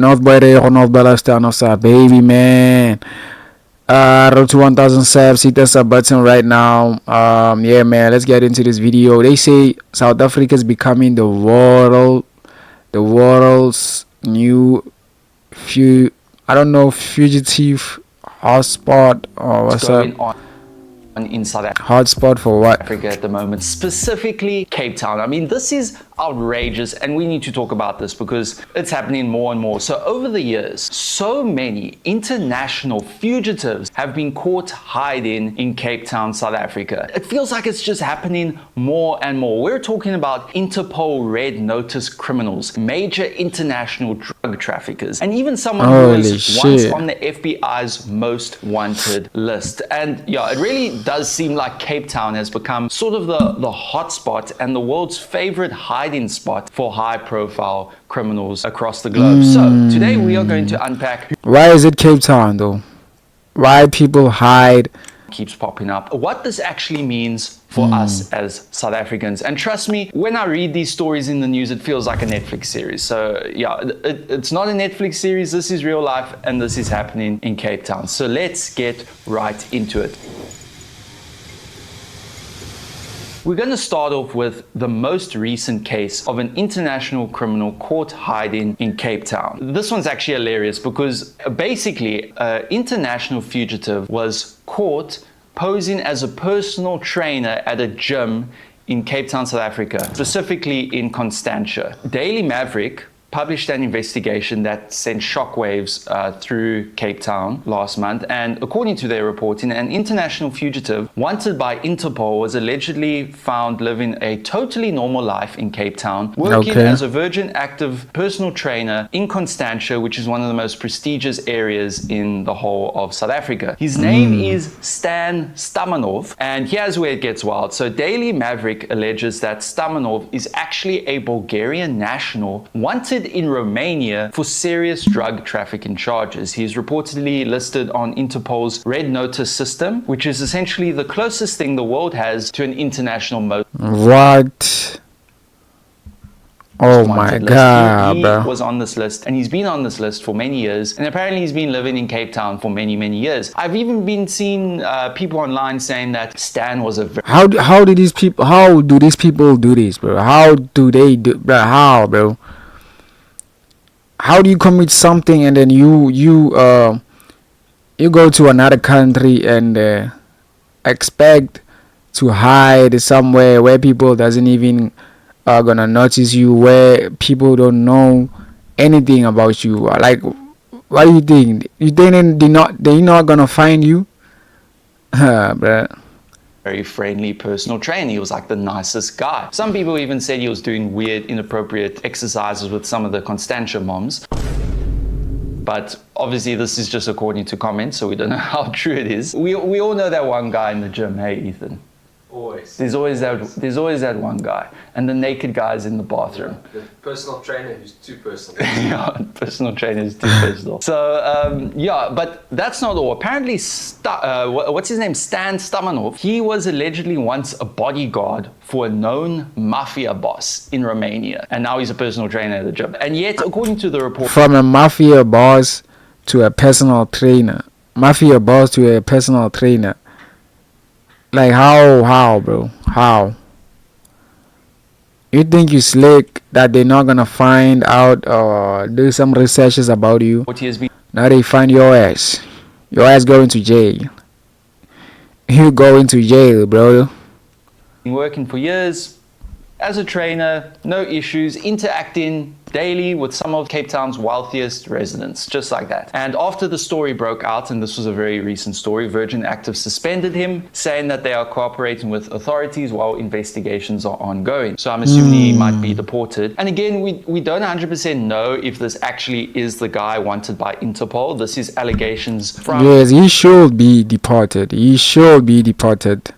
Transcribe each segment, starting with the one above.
Nawfboyrego, Nawfboyrego, baby man. Road to 1,000 subs. Hit the sub button right now. Yeah, man. Let's get into this video. They say South Africa is becoming the world's new fugitive hotspot or what's going up? on in South Hotspot for what? Africa at the moment, specifically Cape Town. I mean, this is outrageous, and we need to talk about this because it's happening more and more. So over the years, so many international fugitives have been caught hiding in Cape Town, South Africa. It feels like it's just happening more and more. We're talking about Interpol red notice criminals, major international drug traffickers, and even someone who was once on the FBI's most wanted list. And yeah, it really does seem like Cape Town has become sort of the hotspot and the world's favorite hiding spot for high-profile criminals across the globe. So today we are going to unpack why is it Cape Town though? Why people hide? Keeps popping up, what this actually means for us as South Africans. And trust me, when I read these stories in the news, it feels like a Netflix series. So yeah, it's not a Netflix series. This is real life, and this is happening in Cape Town. So let's get right into it. We're going to start off with the most recent case of an international criminal caught hiding in Cape Town. This one's actually hilarious because basically an international fugitive was caught posing as a personal trainer at a gym in Cape Town, South Africa, specifically in Constantia. Daily Maverick published an investigation that sent shockwaves through Cape Town last month, and according to their reporting, an international fugitive wanted by Interpol was allegedly found living a totally normal life in Cape Town, working as a Virgin Active personal trainer in Constantia, which is one of the most prestigious areas in the whole of South Africa. His name is Stan Stamanov, and here's where it gets wild. So Daily Maverick alleges that Stamanov is actually a Bulgarian national wanted in Romania for serious drug trafficking charges. He's reportedly listed on Interpol's red notice system, which is essentially the closest thing the world has to an international What? Oh my God, he bro. was on this list, and he's been on this list for many years, and apparently he's been living in Cape Town for many years. I've even been seeing people online saying that Stan was a how do these people do this, bro? How do they do, bro? How, bro? How do you commit something and then you go to another country and expect to hide somewhere where people doesn't even gonna notice you, where people don't know anything about you? Like, what do you think? You think they're not gonna find you? Bruh. Very friendly personal trainer. He was like the nicest guy. Some people even said he was doing weird, inappropriate exercises with some of the Constantia moms. But obviously this is just according to comments, so we don't know how true it is. We all know that one guy in the gym. Hey, Ethan. Always. There's always that one guy, and the naked guys in the bathroom. The personal trainer who's too personal. Yeah, personal trainer is too personal. So yeah, but that's not all. Apparently, what's his name? Stan Stamanov. He was allegedly once a bodyguard for a known mafia boss in Romania, and now he's a personal trainer at the gym. And yet, according to the report, from a mafia boss to a personal trainer, mafia boss to a personal trainer. Like how, bro? How? You think you slick that they're not gonna find out or do some researches about you? Now they find your ass. Your ass going to jail. You going to jail, bro. Been working for years as a trainer, no issues, interacting daily with some of Cape Town's wealthiest residents, just like that. And after the story broke out, and this was a very recent story, Virgin Active suspended him, saying that they are cooperating with authorities while investigations are ongoing. So I'm assuming he might be deported. And again, we don't 100% know if this actually is the guy wanted by Interpol. This is allegations from... Yes, he should be deported. He should be deported.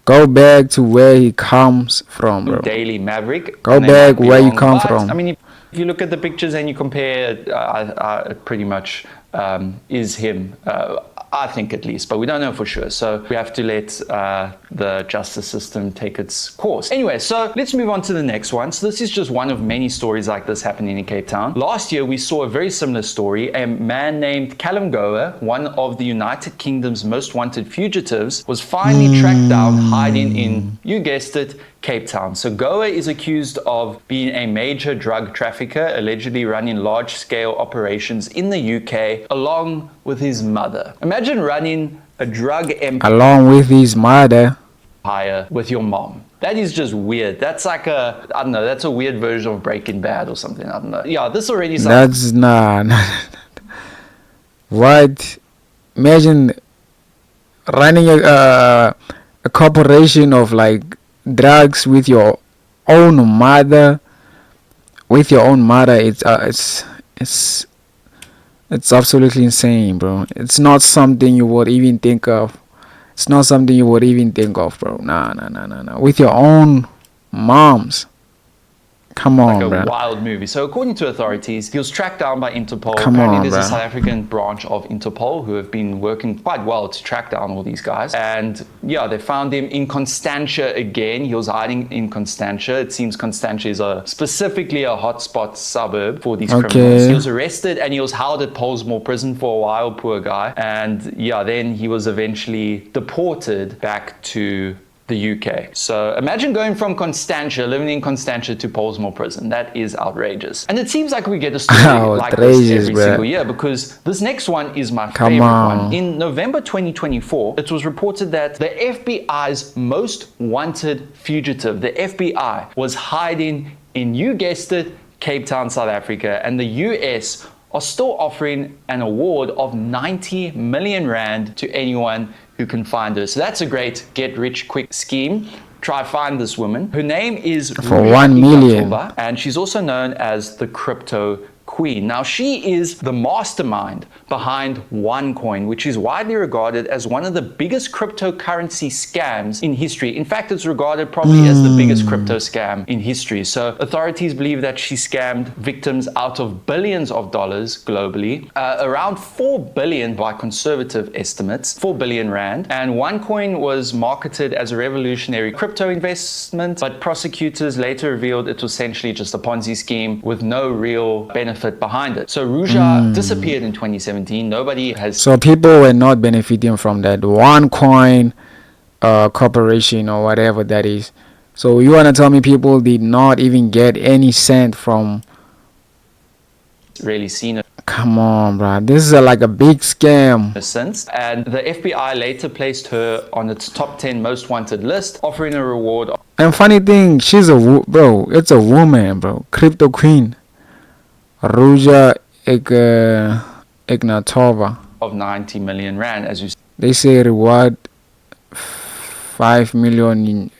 Go back to where he comes from, bro. Daily Maverick. Go back where you come from. I mean, if you look at the pictures and you compare, I pretty much is him. I think at least, but we don't know for sure. So we have to let the justice system take its course. Anyway, so let's move on to the next one. So this is just one of many stories like this happening in Cape Town. Last year, we saw a very similar story. A man named Callum Goa, one of the United Kingdom's most wanted fugitives, was finally tracked down hiding in, you guessed it, Cape Town. So Goa is accused of being a major drug trafficker, allegedly running large-scale operations in the UK along with his mother. Imagine running a drug empire Along with his mother. with your mom. That is just weird. That's like a, I don't know, that's a weird version of Breaking Bad or something. I don't know. Yeah, this already sounds... That's nah. What? Imagine running a corporation of like drugs with your own mother. With your own mother, it's absolutely insane, bro. It's not something you would even think of. It's not something you would even think of, bro. Nah. With your own moms. Come on, like a bro. wild movie. So according to authorities, he was tracked down by Interpol. Come Apparently on, there's a bro. South African branch of Interpol who have been working quite well to track down all these guys. And yeah, they found him in Constantia again. He was hiding in Constantia. It seems Constantia is specifically a hotspot suburb for these criminals. He was arrested and he was held at Pollsmoor prison for a while, poor guy. And yeah, then he was eventually deported back to the UK. So imagine going from Constantia, living in Constantia, to Pollsmoor prison. That is outrageous. And it seems like we get a story like this every single year, because this next one is my favorite one. In November 2024, it was reported that the FBI's most wanted fugitive, the FBI, was hiding in, you guessed it, Cape Town, South Africa, and the US are still offering an award of 90 million rand to anyone who can find her. So that's a great get-rich-quick scheme. Try find this woman. Her name is for 1 million, and she's also known as the Crypto Queen. Now, she is the mastermind behind OneCoin, which is widely regarded as one of the biggest cryptocurrency scams in history. In fact, it's regarded probably as the biggest crypto scam in history. So authorities believe that she scammed victims out of billions of dollars globally, around 4 billion by conservative estimates, 4 billion rand. And OneCoin was marketed as a revolutionary crypto investment, but prosecutors later revealed it was essentially just a Ponzi scheme with no real benefit behind it. So Ruja disappeared in 2017. Nobody has... So people were not benefiting from that OneCoin corporation or whatever that is. So you want to tell me people did not even get any cent from... really seen it. Come on, bro. This is like a big scam. Since. And the FBI later placed her on its top 10 most wanted list, offering a reward. And funny thing, she's a... Bro, it's a woman, bro. Crypto Queen. Ruja Ignatova of 90 million rand, as you they say reward 5 million in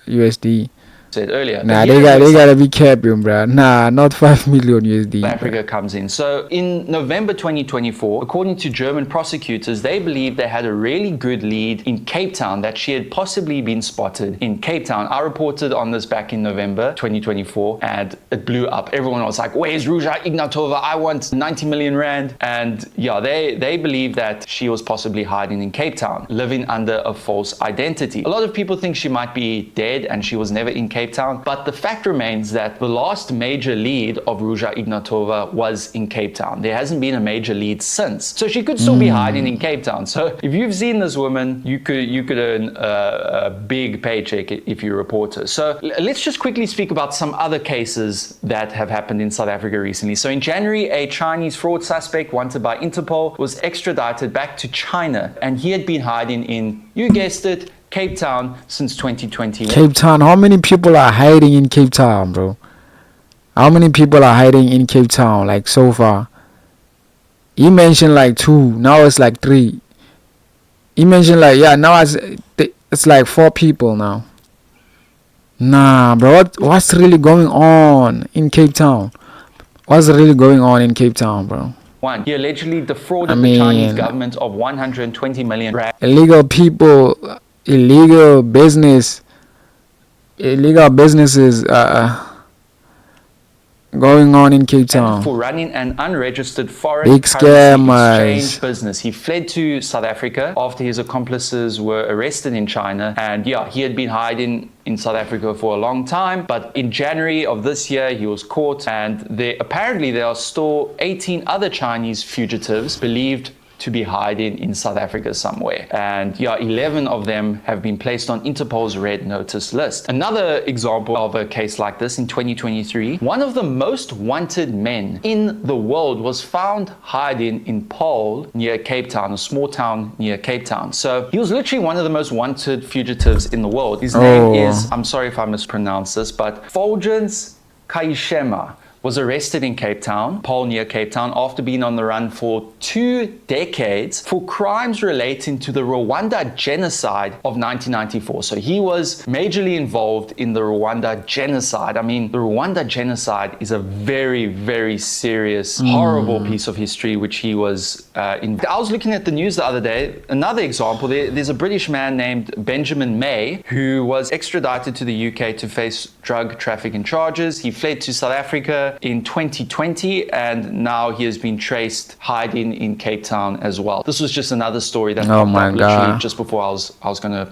USD. said earlier. Nah, they gotta be careful, bro. Nah, not 5 million USD. Africa comes in. So in November 2024, according to German prosecutors, they believe they had a really good lead in Cape Town, that she had possibly been spotted in Cape Town. I reported on this back in November 2024 and it blew up. Everyone was like, where's Ruja Ignatova? I want 90 million rand. And yeah, they believe that she was possibly hiding in Cape Town, living under a false identity. A lot of people think she might be dead and she was never in Cape Town, but the fact remains that the last major lead of Ruja Ignatova was in Cape Town. There hasn't been a major lead since, so she could still be hiding in Cape Town. So if you've seen this woman, you could earn a big paycheck if you report her. So let's just quickly speak about some other cases that have happened in South Africa recently. So in January, a Chinese fraud suspect wanted by Interpol was extradited back to China, and he had been hiding in, you guessed it, Cape Town since 2021. Cape Town. How many people are hiding in Cape Town, bro? How many people are hiding in Cape Town, like, so far? You mentioned like 2. Now it's like 3. You mentioned like, yeah, now it's like 4 people now. Nah, bro. What's really going on in Cape Town? What's really going on in Cape Town, bro? He allegedly defrauded the Chinese government of 120 million rand. Illegal people, illegal businesses going on in Cape Town? For running an unregistered foreign Big currency scammers. exchange business. He fled to South Africa after his accomplices were arrested in China. And yeah, he had been hiding in South Africa for a long time. But in January of this year, he was caught. And apparently there are still 18 other Chinese fugitives believed to be hiding in South Africa somewhere. And yeah, 11 of them have been placed on Interpol's red notice list. Another example of a case like this in 2023, one of the most wanted men in the world was found hiding in Paarl near Cape Town, a small town near Cape Town. So he was literally one of the most wanted fugitives in the world. His name is, I'm sorry if I mispronounce this, but Fulgence Kaishema was arrested in Cape Town, Paarl near Cape Town, after being on the run for 2 decades for crimes relating to the Rwanda genocide of 1994. So he was majorly involved in the Rwanda genocide. I mean, the Rwanda genocide is a very, very serious, horrible piece of history, which he was in. I was looking at the news the other day. Another example, there's a British man named Benjamin May who was extradited to the UK to face drug trafficking charges. He fled to South Africa in 2020, and now he has been traced hiding in Cape Town as well. This was just another story that popped up literally just before I was going to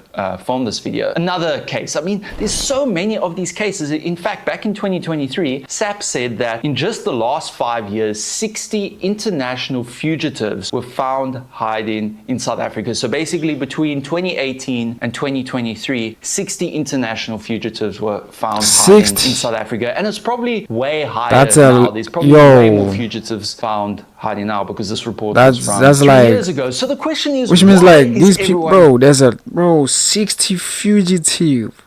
film this video. Another case. I mean, there's so many of these cases. In fact, back in 2023, SAP said that in just the last 5 years, 60 international fugitives were found hiding in South Africa. So basically, between 2018 and 2023, 60 international fugitives were found hiding in South Africa, and it's probably way higher. There's probably way more fugitives found hiding now because this report was from 3 years ago. So the question is, which means like these people, bro, there's 60 fugitive,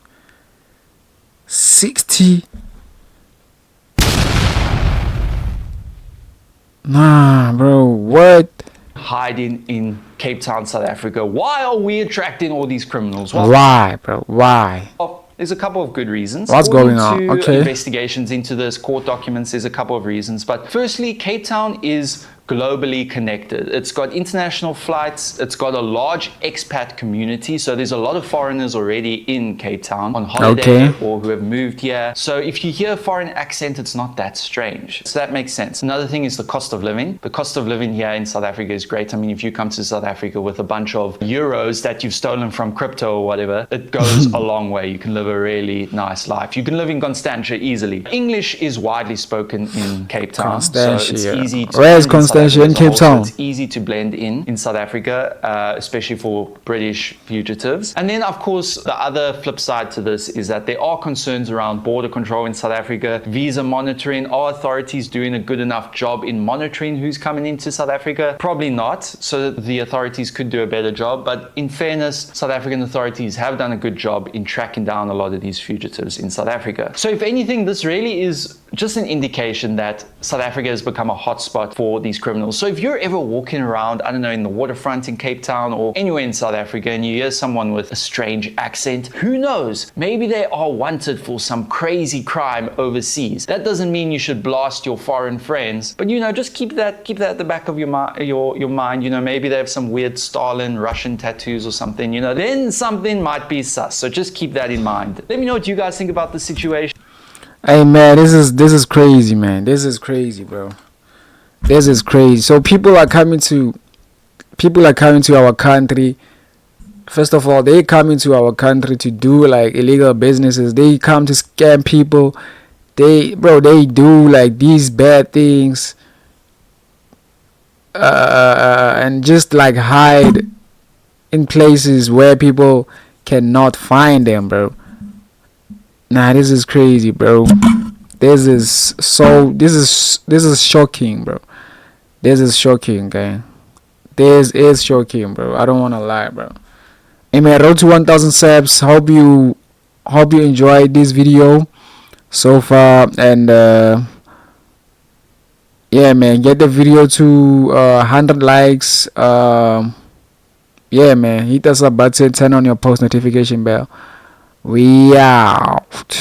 60. Nah, bro, what? Hiding in Cape Town, South Africa. Why are we attracting all these criminals? Well, why, bro? Why? There's a couple of good reasons. What's going on? Okay. Investigations into this, court documents, there's a couple of reasons. But firstly, Cape Town is globally connected. It's got international flights. It's got a large expat community. So there's a lot of foreigners already in Cape Town on holiday or who have moved here. So if you hear a foreign accent, it's not that strange. So that makes sense. Another thing is the cost of living. The cost of living here in South Africa is great. I mean, if you come to South Africa with a bunch of euros that you've stolen from crypto or whatever, it goes a long way. You can live a really nice life. You can live in Constantia easily. English is widely spoken in Cape Town. So it's easy to in Cape Town. So it's easy to blend in South Africa, especially for British fugitives. And then, of course, the other flip side to this is that there are concerns around border control in South Africa, visa monitoring. Are authorities doing a good enough job in monitoring who's coming into South Africa? Probably not. So the authorities could do a better job. But in fairness, South African authorities have done a good job in tracking down a lot of these fugitives in South Africa. So if anything, this really is just an indication that South Africa has become a hotspot for these criminals. So if you're ever walking around, I don't know, in the waterfront in Cape Town or anywhere in South Africa and you hear someone with a strange accent, who knows? Maybe they are wanted for some crazy crime overseas. That doesn't mean you should blast your foreign friends, but you know, just keep that at the back of your mind. You know, maybe they have some weird Stalin Russian tattoos or something, you know, then something might be sus. So just keep that in mind. Let me know what you guys think about the situation. Hey man, this is crazy, man. This is crazy, bro. This is crazy. So people are coming to our country. First of all, they come into our country to do like illegal businesses. They come to scam people. They do like these bad things. And just like hide in places where people cannot find them, bro. Nah, this is crazy, bro. This is shocking, bro. This is shocking, okay? This is shocking, bro. I don't wanna lie, bro. Hey man, road to 1,000 subs. Hope you enjoyed this video so far, and yeah, man, get the video to 100 likes. Yeah, man, hit the sub button, turn on your post notification bell. We out.